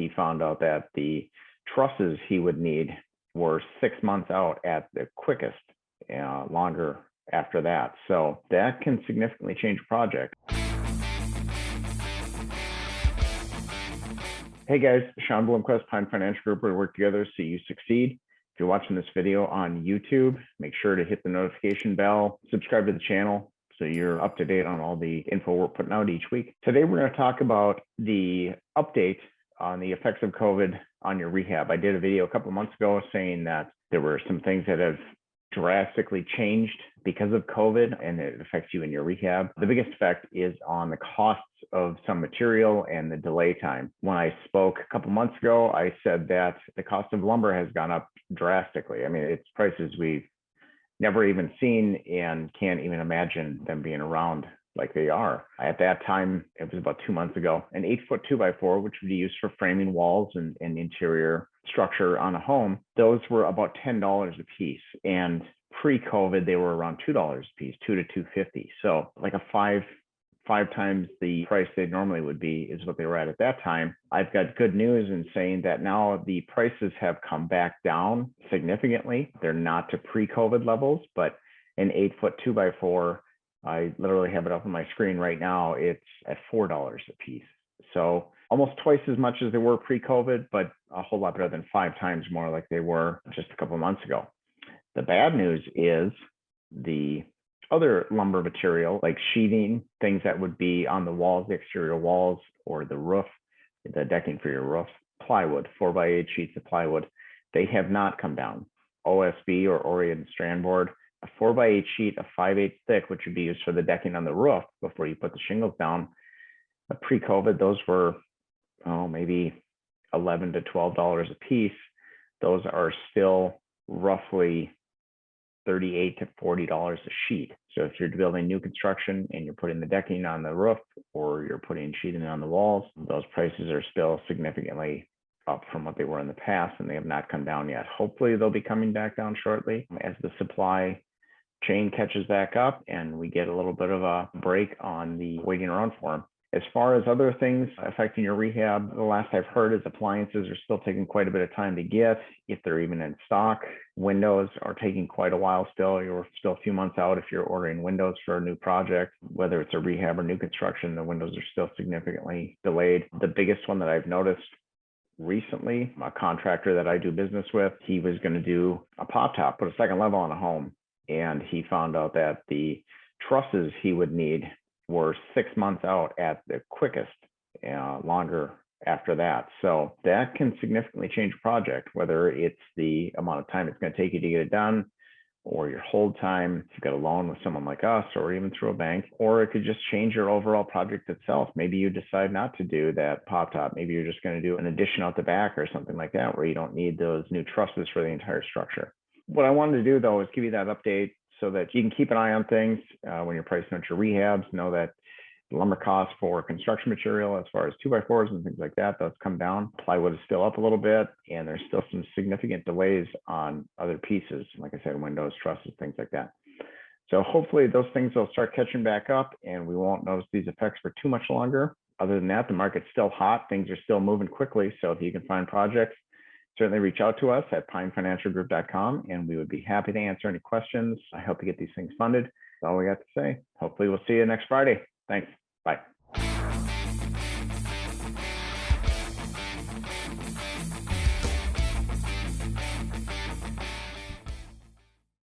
he found out that the trusses he would need were 6 months out at the quickest, longer after that. So that can significantly change a project. Hey guys, Sean Blomquist, Pine Financial Group, where we work together so you succeed. If you're watching this video on YouTube, make sure to hit the notification bell, subscribe to the channel so you're up to date on all the info we're putting out each week. Today, we're going to talk about the update on the effects of COVID on your rehab. I did a video a couple of months ago saying that there were some things that have drastically changed because of COVID and it affects you in your rehab. The biggest effect is on the costs of some material and the delay time. When I spoke a couple months ago, I said that the cost of lumber has gone up drastically. I mean, it's prices we've never even seen and can't even imagine them being around like they are. At that time, it was about 2 months ago, an 8-foot 2x4, which would be used for framing walls and interior structure on a home, those were about $10 a piece. And pre-COVID, they were around $2 a piece, $2 to $2.50. So like a five times the price they normally would be is what they were at that time. I've got good news in saying that now the prices have come back down significantly. They're not to pre-COVID levels, but an 8-foot 2x4, I literally have it up on my screen right now. It's at $4 a piece. So almost twice as much as they were pre-COVID, but a whole lot better than 5 times more like they were just a couple of months ago. The bad news is the other lumber material, like sheathing, things that would be on the walls, the exterior walls, or the roof, the decking for your roof, plywood, 4x8 sheets of plywood, they have not come down. OSB or Oriented strand board, a 4x8 sheet of 5/8 thick, which would be used for the decking on the roof before you put the shingles down. Pre-COVID, those were maybe $11 to $12 a piece. Those are still roughly $38 to $40 a sheet. So if you're building new construction and you're putting the decking on the roof or you're putting sheeting on the walls, those prices are still significantly up from what they were in the past, and they have not come down yet. Hopefully they'll be coming back down shortly as the supply chain catches back up and we get a little bit of a break on the waiting around for them. As far as other things affecting your rehab, the last I've heard is appliances are still taking quite a bit of time to get, if they're even in stock. Windows are taking quite a while still. You're still a few months out if you're ordering windows for a new project, whether it's a rehab or new construction, the windows are still significantly delayed. The biggest one that I've noticed recently, a contractor that I do business with, he was going to do a pop top, put a second level on a home, and he found out that the trusses he would need were 6 months out at the quickest, longer after that. So that can significantly change a project, whether it's the amount of time it's going to take you to get it done, or your hold time, if you've got a loan with someone like us, or even through a bank, or it could just change your overall project itself. Maybe you decide not to do that pop top. Maybe you're just going to do an addition out the back or something like that, where you don't need those new trusses for the entire structure. What I wanted to do, though, is give you that update so that you can keep an eye on things when you're pricing out your rehabs. Know that the lumber costs for construction material, as far as 2x4s and things like that, those come down. Plywood is still up a little bit, and there's still some significant delays on other pieces, like I said, windows, trusses, things like that. So hopefully those things will start catching back up, and we won't notice these effects for too much longer. Other than that, the market's still hot. Things are still moving quickly. So if you can find projects, certainly reach out to us at pinefinancialgroup.com, and we would be happy to answer any questions. I hope to get these things funded. That's all we got to say. Hopefully we'll see you next Friday. Thanks. Bye.